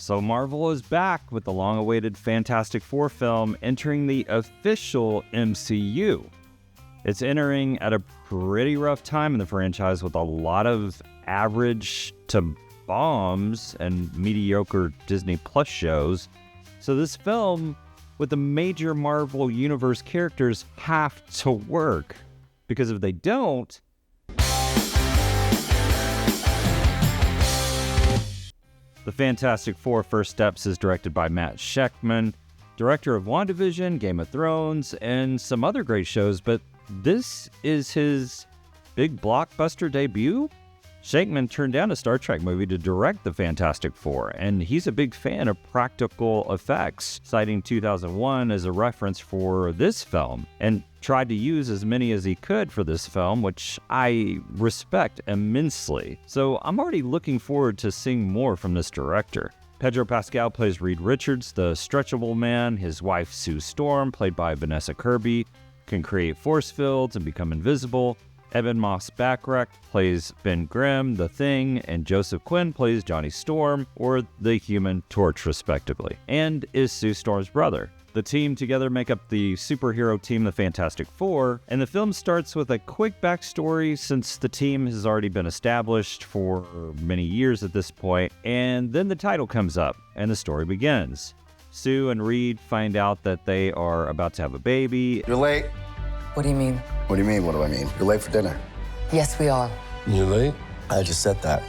So Marvel is back with the long-awaited Fantastic Four film entering the official MCU. It's entering at a pretty rough time in the franchise with a lot of average to bombs and mediocre Disney Plus shows. So this film with the major Marvel Universe characters have to work, because if they don't, The Fantastic Four First Steps is directed by Matt Shakman, director of WandaVision, Game of Thrones, and some other great shows, but this is his big blockbuster debut? Shakman turned down a Star Trek movie to direct The Fantastic Four, and he's a big fan of practical effects, citing 2001 as a reference for this film, and tried to use as many as he could for this film, which I respect immensely. So I'm already looking forward to seeing more from this director. Pedro Pascal plays Reed Richards, the Stretchable Man. His wife, Sue Storm, played by Vanessa Kirby, can create force fields and become invisible. Ebon Moss-Bachrach plays Ben Grimm, the Thing, and Joseph Quinn plays Johnny Storm, or the Human Torch, respectively, and is Sue Storm's brother. The team together make up the superhero team, the Fantastic Four, and the film starts with a quick backstory since the team has already been established for many years at this point, and then the title comes up, and the story begins. Sue and Reed find out that they are about to have a baby. You're late. What do you mean? What do you mean, what do I mean? You're late for dinner. Yes, we are. You're late? I just said that.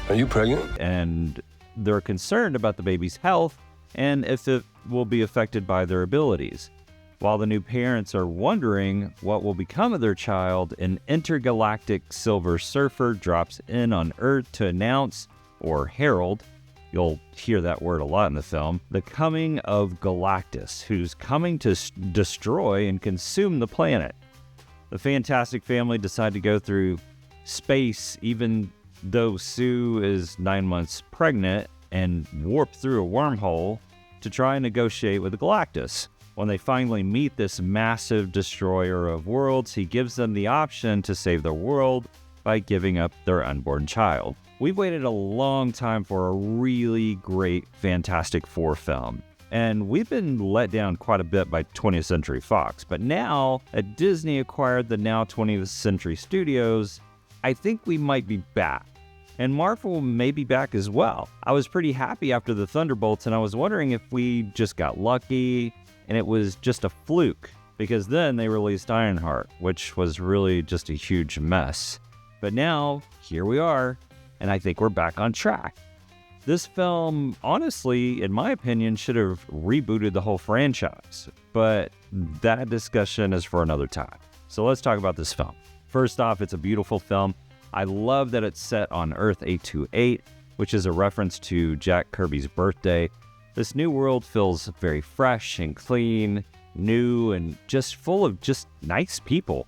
Are you pregnant? And they're concerned about the baby's health and if it will be affected by their abilities. While the new parents are wondering what will become of their child, an intergalactic Silver Surfer drops in on Earth to announce, or herald, you'll hear that word a lot in the film, the coming of Galactus, who's coming to destroy and consume the planet. The Fantastic family decide to go through space, even though Sue is 9 months pregnant, and warp through a wormhole to try and negotiate with Galactus. When they finally meet this massive destroyer of worlds, he gives them the option to save the world by giving up their unborn child. We've waited a long time for a really great Fantastic Four film, and we've been let down quite a bit by 20th Century Fox, but now that Disney acquired the now 20th Century Studios, I think we might be back. And Marvel may be back as well. I was pretty happy after the Thunderbolts, and I was wondering if we just got lucky and it was just a fluke, because then they released Ironheart, which was really just a huge mess. But now, here we are, and I think we're back on track. This film, honestly, in my opinion, should have rebooted the whole franchise, but that discussion is for another time. So let's talk about this film. First off, it's a beautiful film. I love that it's set on Earth 828, which is a reference to Jack Kirby's birthday. This new world feels very fresh and clean, new, and just full of just nice people.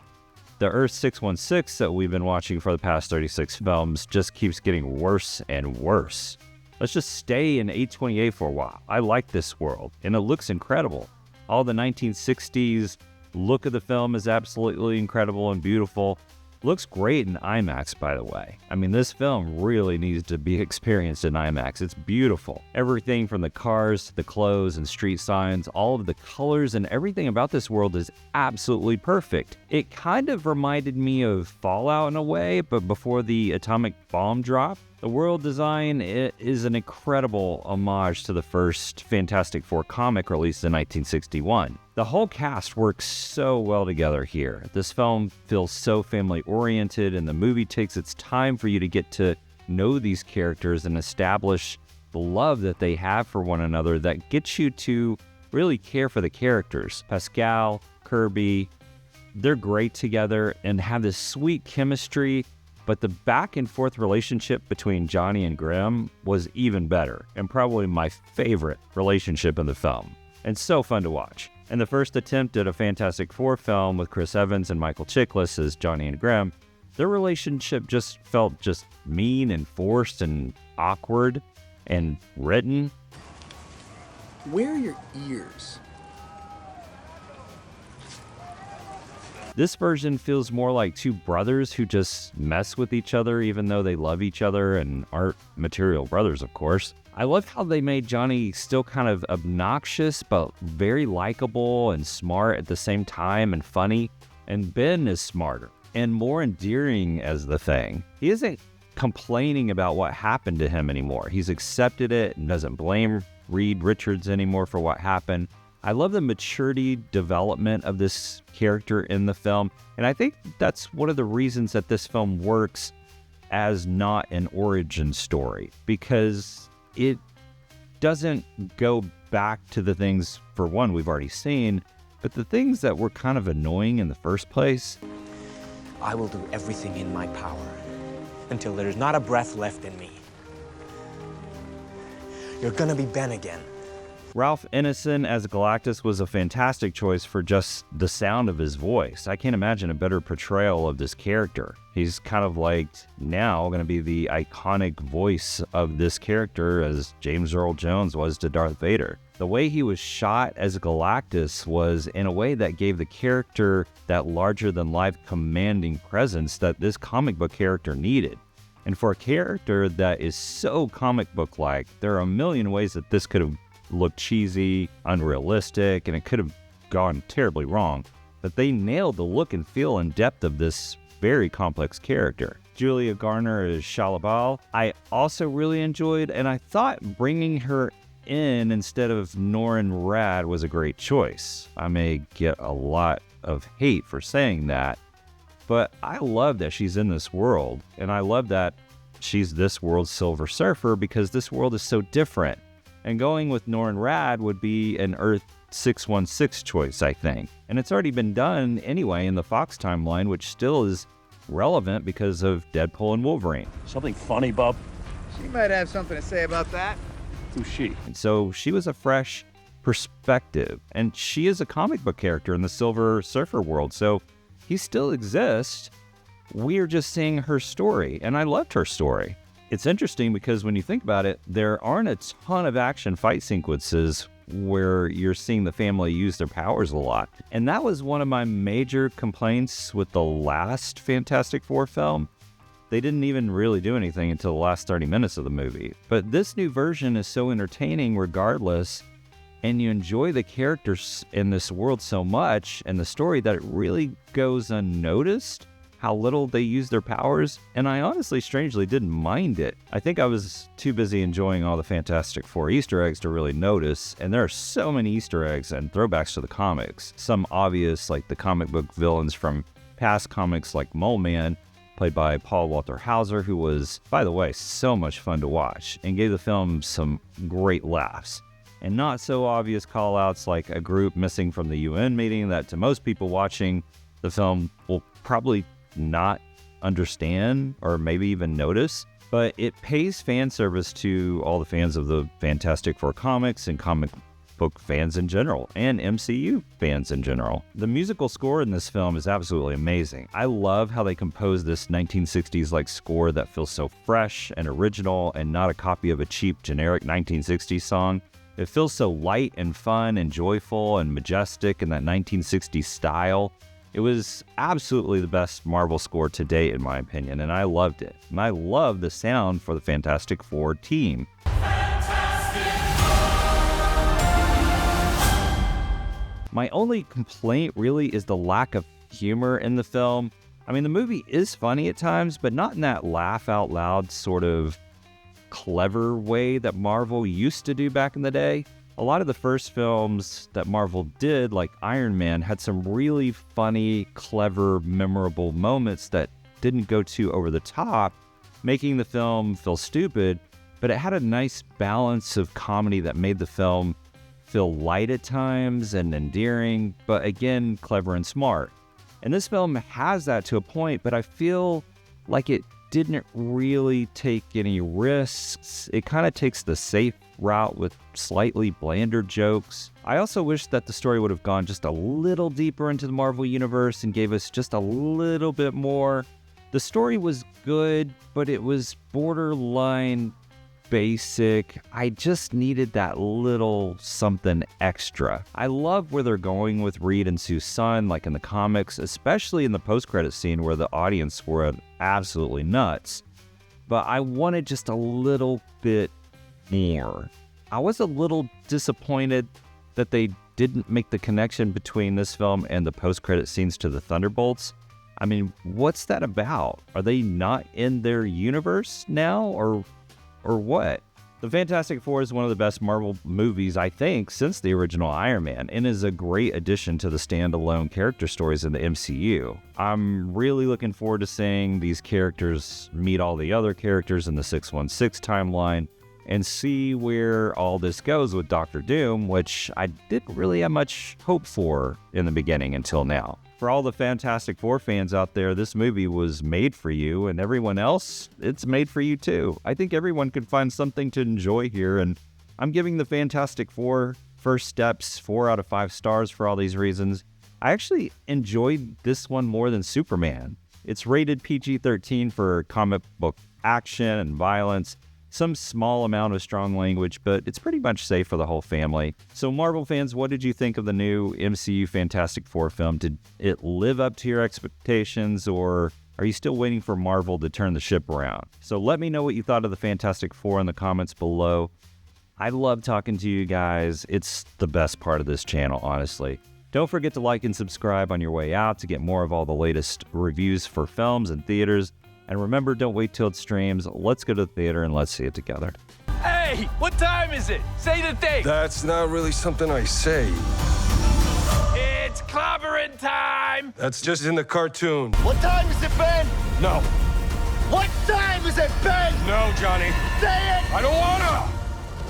The Earth 616 that we've been watching for the past 36 films just keeps getting worse and worse. Let's just stay in 828 for a while. I like this world, and it looks incredible. All the 1960s look of the film is absolutely incredible and beautiful. Looks great in IMAX, by the way. I mean, this film really needs to be experienced in IMAX. It's beautiful. Everything from the cars to the clothes and street signs, all of the colors and everything about this world is absolutely perfect. It kind of reminded me of Fallout in a way, but before the atomic bomb drop. The world design is an incredible homage to the first Fantastic Four comic released in 1961. The whole cast works so well together here. This film feels so family-oriented, and the movie takes its time for you to get to know these characters and establish the love that they have for one another that gets you to really care for the characters. Pascal, Kirby, they're great together and have this sweet chemistry. But the back and forth relationship between Johnny and Grimm was even better, and probably my favorite relationship in the film. And so fun to watch. In the first attempt at a Fantastic Four film with Chris Evans and Michael Chiklis as Johnny and Grimm, their relationship just felt just mean and forced and awkward and written. Where are your ears? This version feels more like two brothers who just mess with each other even though they love each other and aren't material brothers, of course. I love how they made Johnny still kind of obnoxious, but very likable and smart at the same time and funny. And Ben is smarter and more endearing as the Thing. He isn't complaining about what happened to him anymore. He's accepted it and doesn't blame Reed Richards anymore for what happened. I love the maturity development of this character in the film. And I think that's one of the reasons that this film works as not an origin story, because it doesn't go back to the things, for one, we've already seen, but the things that were kind of annoying in the first place. I will do everything in my power until there is not a breath left in me. You're gonna be Ben again. Ralph Ineson as Galactus was a fantastic choice for just the sound of his voice. I can't imagine a better portrayal of this character. He's kind of like now going to be the iconic voice of this character as James Earl Jones was to Darth Vader. The way he was shot as Galactus was in a way that gave the character that larger-than-life commanding presence that this comic book character needed. And for a character that is so comic book-like, there are a million ways that this could have looked cheesy, unrealistic, and it could have gone terribly wrong. But they nailed the look and feel and depth of this very complex character. Julia Garner as Shalabal, I also really enjoyed, and I thought bringing her in instead of Norrin Rad was a great choice. I may get a lot of hate for saying that, but I love that she's in this world, and I love that she's this world's Silver Surfer because this world is so different. And going with Norrin Rad would be an Earth 616 choice, I think. And it's already been done anyway in the Fox timeline, which still is relevant because of Deadpool and Wolverine. Something funny, Bub? She might have something to say about that. Who's she? And so she was a fresh perspective. And she is a comic book character in the Silver Surfer world. So he still exists. We're just seeing her story. And I loved her story. It's interesting because when you think about it, there aren't a ton of action fight sequences where you're seeing the family use their powers a lot. And that was one of my major complaints with the last Fantastic Four film. They didn't even really do anything until the last 30 minutes of the movie. But this new version is so entertaining regardless, and you enjoy the characters in this world so much and the story that it really goes unnoticed how little they use their powers, and I honestly, strangely, didn't mind it. I think I was too busy enjoying all the Fantastic Four Easter eggs to really notice, and there are so many Easter eggs and throwbacks to the comics. Some obvious, like the comic book villains from past comics like Mole Man, played by Paul Walter Hauser, who was, by the way, so much fun to watch, and gave the film some great laughs. And not so obvious call-outs like a group missing from the UN meeting that to most people watching the film will probably not understand or maybe even notice, but it pays fan service to all the fans of the Fantastic Four comics and comic book fans in general, and MCU fans in general. The musical score in this film is absolutely amazing. I love how they compose this 1960s-like score that feels so fresh and original and not a copy of a cheap, generic 1960s song. It feels so light and fun and joyful and majestic in that 1960s style. It was absolutely the best Marvel score to date, in my opinion, and I loved it. And I love the sound for the Fantastic Four team. My only complaint really is the lack of humor in the film. I mean, the movie is funny at times, but not in that laugh out loud sort of clever way that Marvel used to do back in the day. A lot of the first films that Marvel did, like Iron Man, had some really funny, clever, memorable moments that didn't go too over the top, making the film feel stupid, but it had a nice balance of comedy that made the film feel light at times and endearing, but again, clever and smart. And this film has that to a point, but I feel like it didn't really take any risks. It kind of takes the safe route with slightly blander jokes. I also wish that the story would have gone just a little deeper into the Marvel Universe and gave us just a little bit more. The story was good, but it was borderline basic. I just needed that little something extra. I love where they're going with Reed and Sue's son, like in the comics, especially in the post-credit scene where the audience were absolutely nuts. But I wanted just a little bit more. I was a little disappointed that they didn't make the connection between this film and the post-credit scenes to the Thunderbolts. I mean, what's that about? Are they not in their universe now, or what? The Fantastic Four is one of the best Marvel movies, I think, since the original Iron Man, and is a great addition to the standalone character stories in the MCU. I'm really looking forward to seeing these characters meet all the other characters in the 616 timeline, and see where all this goes with Doctor Doom, which I didn't really have much hope for in the beginning until now. For all the Fantastic Four fans out there, this movie was made for you, and everyone else, it's made for you too. I think everyone could find something to enjoy here, and I'm giving the Fantastic Four First Steps 4 out of 5 stars for all these reasons. I actually enjoyed this one more than Superman. It's rated PG-13 for comic book action and violence, some small amount of strong language, but it's pretty much safe for the whole family. So Marvel fans, what did you think of the new MCU Fantastic Four film? Did it live up to your expectations, or are you still waiting for Marvel to turn the ship around? So let me know what you thought of the Fantastic Four in the comments below. I love talking to you guys. It's the best part of this channel, honestly. Don't forget to like and subscribe on your way out to get more of all the latest reviews for films and theaters. And remember, don't wait till it streams. Let's go to the theater and let's see it together. Hey, what time is it? Say the thing. That's not really something I say. It's clobbering time. That's just in the cartoon. What time is it, Ben? No. What time is it, Ben? No, Johnny. Say it! I don't wanna!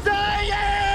Say it!